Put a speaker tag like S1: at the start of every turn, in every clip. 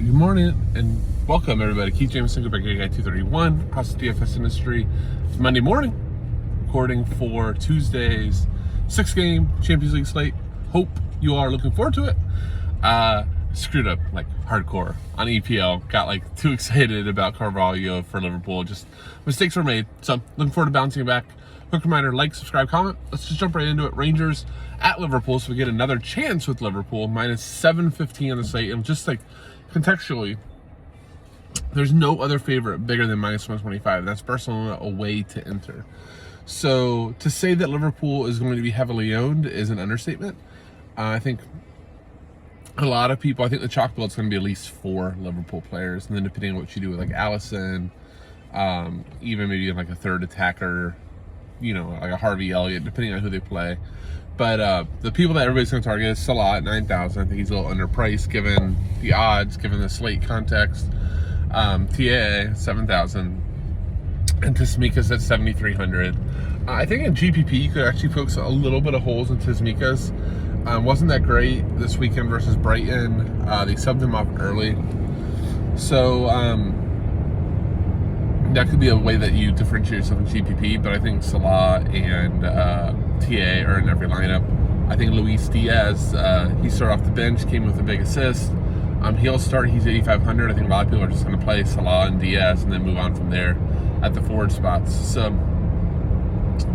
S1: Good morning and welcome everybody. Keith Jameson, Go Back Guy 231 across the DFS industry. It's Monday morning, recording for Tuesday's 6-game Champions League slate. Hope you are looking forward to it. Screwed up like hardcore on EPL. Got like too excited about Carvalho for Liverpool. Just mistakes were made. So looking forward to bouncing it back. Quick reminder, like, subscribe, comment. Let's just jump right into it. Rangers at Liverpool, so we get another chance with Liverpool. Minus 715 on the slate. And just like contextually, there's no other favorite bigger than minus 125. That's Barcelona away to Inter. So to say that Liverpool is going to be heavily owned is an understatement. I think a lot of people, I think the chalk build is going to be at least 4 Liverpool players. And then depending on what you do with like Allison, even maybe like a third attacker, you know, like a Harvey Elliott, depending on who they play. But the people that everybody's going to target is Salah at 9,000. I think he's a little underpriced given the odds, given the slate context. TA 7,000, and Tsimikas at 7,300. I think in GPP you could actually focus a little bit of holes in Tsimikas. Wasn't that great this weekend versus Brighton. They subbed him off early, so that could be a way that you differentiate yourself in GPP. But I think Salah and TA are in every lineup. I think Luis Diaz, he started off the bench, came with a big assist. He'll start, he's 8,500. I think a lot of people are just going to play Salah and Diaz and then move on from there at the forward spots. So,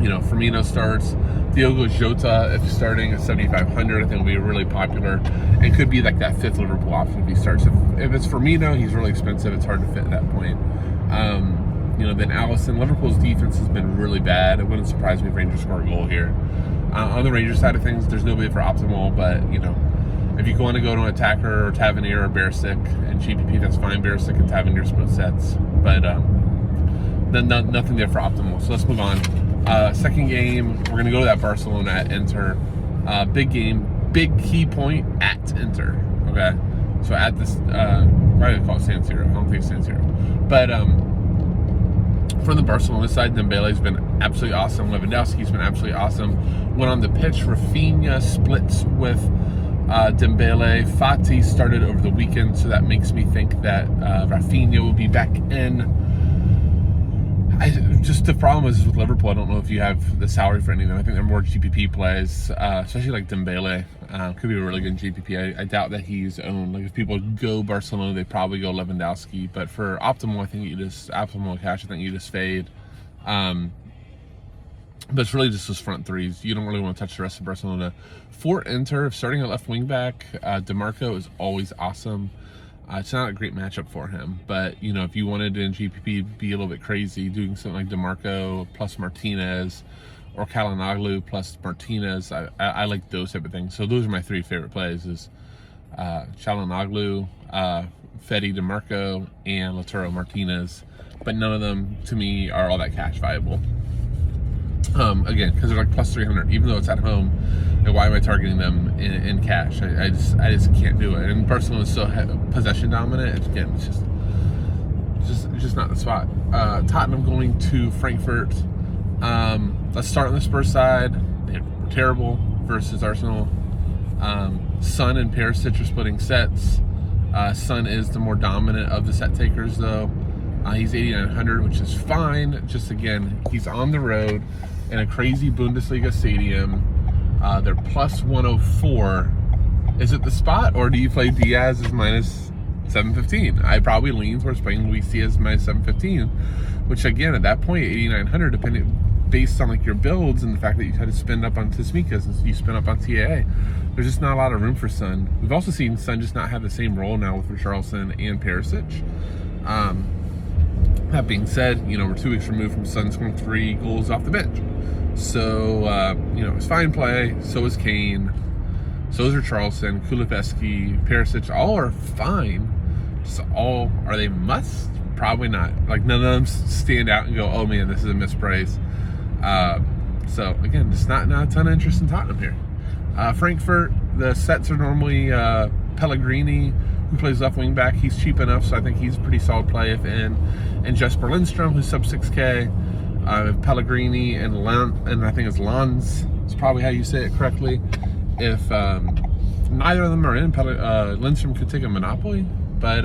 S1: you know, Firmino starts. Diogo Jota, if starting at 7,500, I think will be really popular and could be like that 5th Liverpool option if he starts. If it's Firmino, he's really expensive. It's hard to fit at that point. You know, then Allison, Liverpool's defense has been really bad. It wouldn't surprise me if Rangers score a goal here. On the Rangers side of things, there's nobody for optimal, but, you know, if you want to go to an attacker or Tavernier or Barisic and GPP, that's fine. Barisic and Tavernier split sets, but then nothing there for optimal. So let's move on. Second game, we're going to go to that Barcelona at Inter. Big game, big key point at Inter. Okay, so at this, why do I call it San Siro? I don't think it's San Siro, but from the Barcelona side, Dembele's been absolutely awesome. Lewandowski's been absolutely awesome. When on the pitch, Rafinha splits with Dembele. Fati started over the weekend, so that makes me think that Rafinha will be back in. Just the problem is with Liverpool, I don't know if you have the salary for any of them. I think they're more GPP plays, especially like Dembele. Could be a really good GPP. I doubt that he's owned. Like if people go Barcelona, they probably go Lewandowski. But for optimal, I think you just optimal cash. I think you just fade. But it's really just those front threes. You don't really want to touch the rest of Barcelona. For Inter, starting at left wing back, DeMarco is always awesome. It's not a great matchup for him, but you know, if you wanted to in GPP be a little bit crazy, doing something like DeMarco plus Martinez or Calhanoglu plus Martinez, I like those type of things. So those are my 3 favorite plays: is Calhanoglu, Fede DeMarco, and Lautaro Martinez. But none of them to me are all that cash viable. Again, because they're like plus 300, even though it's at home. And why am I targeting them in cash? I just can't do it. And Barcelona is so possession dominant. Again, it's just not the spot. Tottenham going to Frankfurt. Let's start on the Spurs side. They were terrible versus Arsenal. Son and Perisic are splitting sets. Son is the more dominant of the set takers, though. He's 8,900, which is fine. Just again, he's on the road in a crazy Bundesliga stadium. They're plus 104. Is it the spot, or do you play Diaz as minus 715? I probably lean towards playing Luis Diaz minus 715, which again at that point 8,900, depending based on like your builds and the fact that you had to spend up on Tsimikas and you spend up on TAA. There's just not a lot of room for Son. We've also seen Son just not have the same role now with Richarlison and Perisic. That being said, you know, we're 2 weeks removed from Son scoring 3 goals off the bench. So, you know, it's fine play. So is Kane. So is Richarlison, Kulusevski, Perisic. All are fine. Just all, are they must? Probably not. Like, none of them stand out and go, oh man, this is a misprice. So, again, just not a ton of interest in Tottenham here. Frankfurt, the sets are normally Pellegrini, who plays left wing back. He's cheap enough, so I think he's a pretty solid play if in. And Jesper Lindstrom, who's sub 6K. Pellegrini and I think it's Lanz. It's probably how you say it correctly. If neither of them are in, Lindstrom could take a Monopoly. But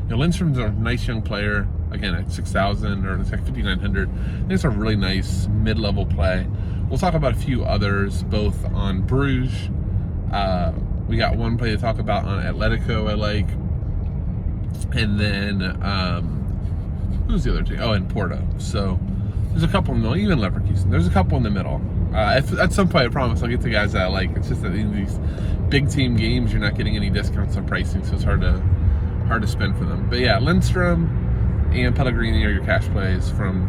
S1: Lindstrom's a nice young player. Again, at 6,000 or it's like 5,900. I think it's a really nice mid-level play. We'll talk about a few others, both on Bruges. We got one play to talk about on Atletico I like. And then, who's the other team? Oh, and Porto. So there's a couple in the middle, even Leverkusen. There's a couple in the middle. At some point, I promise I'll get to guys that I like. It's just that in these big team games, you're not getting any discounts on pricing, so it's hard to spend for them. But yeah, Lindstrom and Pellegrini are your cash plays from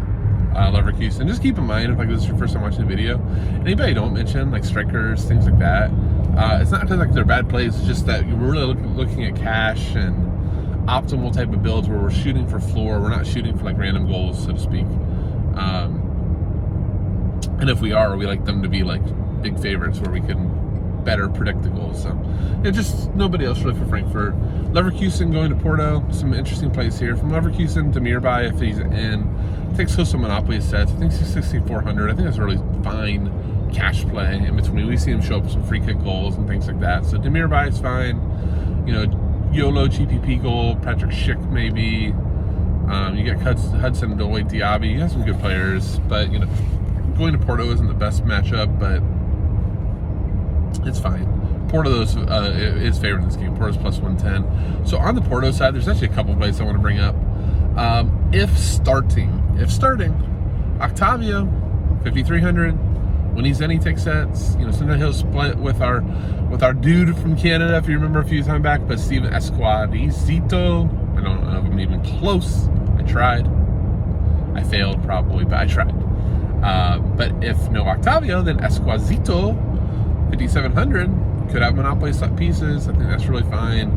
S1: Leverkusen. Just keep in mind, if like this is your first time watching the video, anybody I don't mention, like strikers, things like that, it's not because like they're bad plays. It's just that we're really looking at cash and optimal type of builds where we're shooting for floor. We're not shooting for like random goals, so to speak. And if we are, we like them to be like big favorites where we can better predict the goals. So yeah, just nobody else really for Frankfurt. Leverkusen going to Porto. Some interesting plays here. From Leverkusen to Mirbai, if he's in, takes close to Monopoly sets. I think 6,400. I think that's a really fine cash play in between. We see him show up with some free kick goals and things like that. So Demirbai is fine. YOLO GPP goal, Patrick Schick maybe. You get Hudson Odoi, Diaby. You have some good players, but going to Porto isn't the best matchup, but it's fine. Porto is favored in this game. Porto's plus 110. So on the Porto side, there's actually a couple plays I want to bring up. If starting, Octavio, 5,300. When he's in, he takes sets. Sometimes he'll split with our dude from Canada, if you remember a few times back. But Steven Esquadizito, I don't know if I'm even close. I tried. I failed probably, but I tried. But if no Octavio, then Esquadizito, 5,700, could have Monopoly set pieces. I think that's really fine.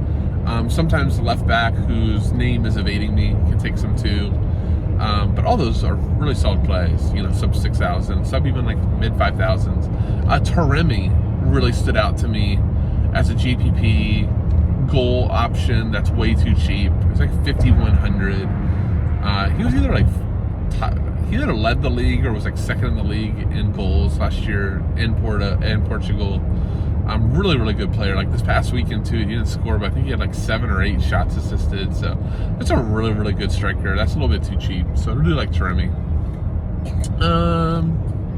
S1: Sometimes the left back, whose name is evading me, can take some too. But all those are really solid plays, sub 6,000, sub even like mid 5,000s. Taremi really stood out to me as a GPP goal option that's way too cheap. It's like 5,100. He was either he either led the league or was like second in the league in goals last year in Portugal. Really, really good player. Like this past weekend too, he didn't score, but I think he had like 7 or 8 shots assisted. So that's a really, really good striker. That's a little bit too cheap. So I really like Taremi.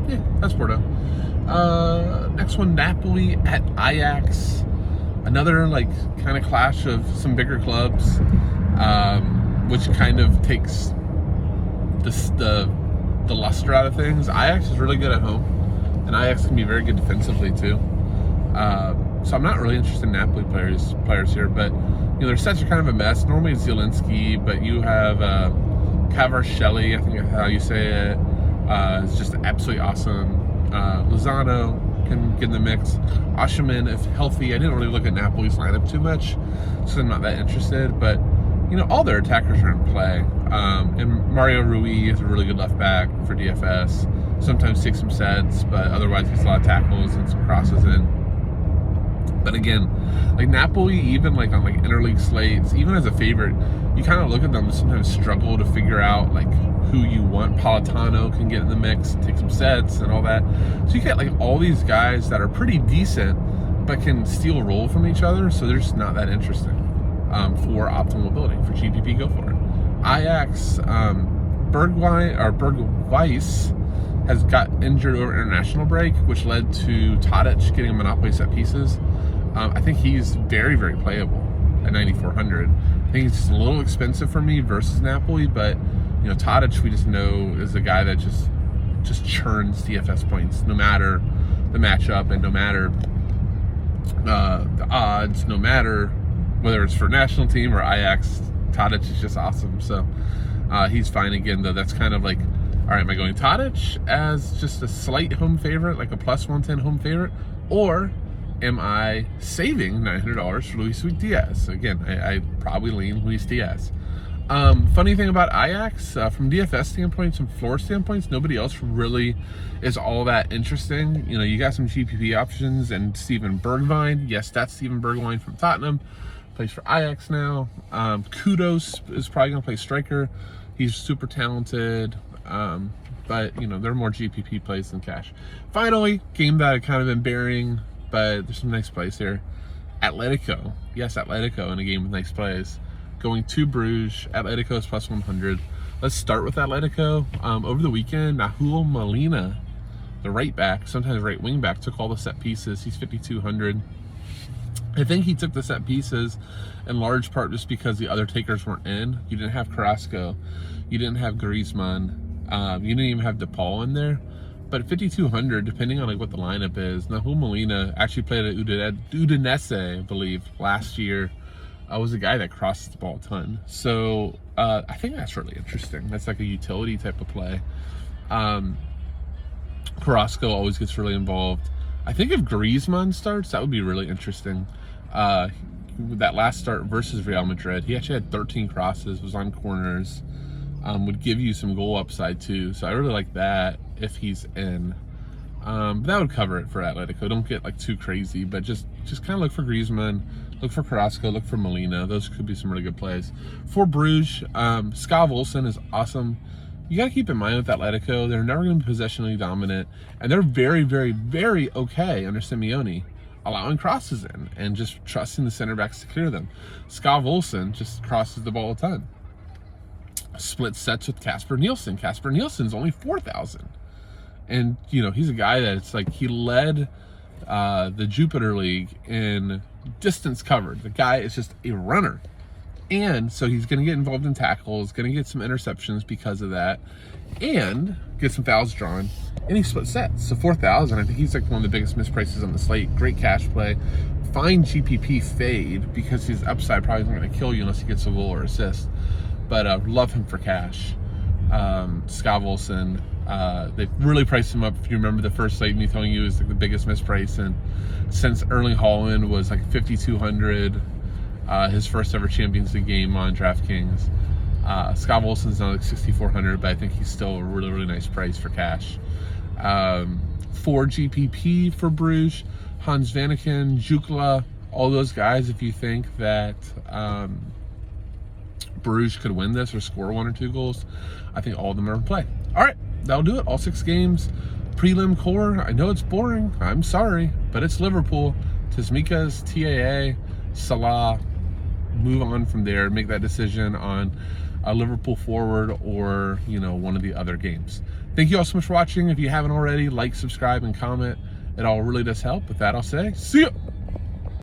S1: Yeah, that's Porto. Next one, Napoli at Ajax. Another like kind of clash of some bigger clubs, which kind of takes the luster out of things. Ajax is really good at home, and Ajax can be very good defensively too. So I'm not really interested in Napoli players here, but their sets are kind of a mess. Normally it's Zielinski, but you have Kvaratskhelia, I think that's how you say it. It's just absolutely awesome. Lozano can get in the mix. Oshiman, if healthy. I didn't really look at Napoli's lineup too much, so I'm not that interested. But all their attackers are in play. And Mario Rui is a really good left back for DFS. Sometimes takes some sets, but otherwise gets a lot of tackles and some crosses in. But again, like Napoli, even like on like interleague slates, even as a favorite, you kind of look at them and sometimes struggle to figure out like who you want. Politano can get in the mix and take some sets and all that. So you get like all these guys that are pretty decent, but can steal a role from each other. So they're just not that interesting for optimal building. For GPP, go for it. Ajax, Bergwijn has got injured over international break, which led to Tadic getting a Monopoly set pieces. I think he's very, very playable at 9,400. I think it's just a little expensive for me versus Napoli, but Tadic we just know is a guy that just churns DFS points no matter the matchup and no matter the odds, no matter whether it's for national team or Ajax. Tadic is just awesome. So he's fine again, though. That's kind of like, all right, am I going Tadic as just a slight home favorite, like a plus 110 home favorite, or am I saving $900 for Luis Diaz? Again, I probably lean Luis Diaz. Funny thing about Ajax, from DFS standpoints and floor standpoints, nobody else really is all that interesting. You got some GPP options and Steven Bergwijn. Yes, that's Steven Bergwijn from Tottenham. Plays for Ajax now. Kudos is probably going to play striker. He's super talented. But they're more GPP plays than cash. Finally, game that I've kind of been burying, but there's some nice plays here. Atletico, yes, Atletico in a game with nice plays. going to Bruges. Atletico is plus 100. Let's start with Atletico. Over the weekend, Nahuel Molina, the right back, sometimes right wing back, took all the set pieces. He's 5,200. I think he took the set pieces in large part just because the other takers weren't in. You didn't have Carrasco, you didn't have Griezmann, you didn't even have DePaul in there. But at 5,200, depending on like what the lineup is, Nahuel Molina actually played at Udinese, I believe, last year. Was a guy that crosses the ball a ton. So I think that's really interesting. That's like a utility type of play. Carrasco always gets really involved. I think if Griezmann starts, that would be really interesting. That last start versus Real Madrid, he actually had 13 crosses, was on corners, would give you some goal upside too. So I really like that if he's in. That would cover it for Atletico. Don't get like too crazy, but just kind of look for Griezmann, look for Carrasco, look for Molina. Those could be some really good plays. For Bruges, Scott Olsen is awesome. You got to keep in mind with Atletico, they're never going to be possessionally dominant, and they're very, very, very okay under Simeone, allowing crosses in and just trusting the center backs to clear them. Scott Olsen just crosses the ball a ton. Split sets with Kasper Nielsen. Kasper Nielsen's only 4,000. And, you know, he's a guy that's like, he led the Jupiter League in distance covered. The guy is just a runner. And so he's going to get involved in tackles, going to get some interceptions because of that, and get some fouls drawn. And he split sets. So 4,000, I think he's like one of the biggest misprices on the slate. Great cash play. Fine GPP fade because his upside probably isn't going to kill you unless he gets a goal or assist. But love him for cash. Scott Olsen, they really priced him up. If you remember the first slate, me telling you is like the biggest misprice, and since Erling Haaland was like 5,200, his first ever Champions League game on Draftkings, Scott Olsen's now like 6,400, but I think he's still a really, really nice price for cash. For GPP for Bruges, Hans Vanaken, Jukla, all those guys, if you think that Bruges could win this or score 1 or 2 goals, I think all of them are in play. All right, that'll do it. All 6 games. Prelim core, I know it's boring. I'm sorry, but it's Liverpool. Tsimikas, TAA, Salah. Move on from there. Make that decision on a Liverpool forward or, you know, one of the other games. Thank you all so much for watching. If you haven't already, like, subscribe, and comment. It all really does help. With that, I'll say, see ya.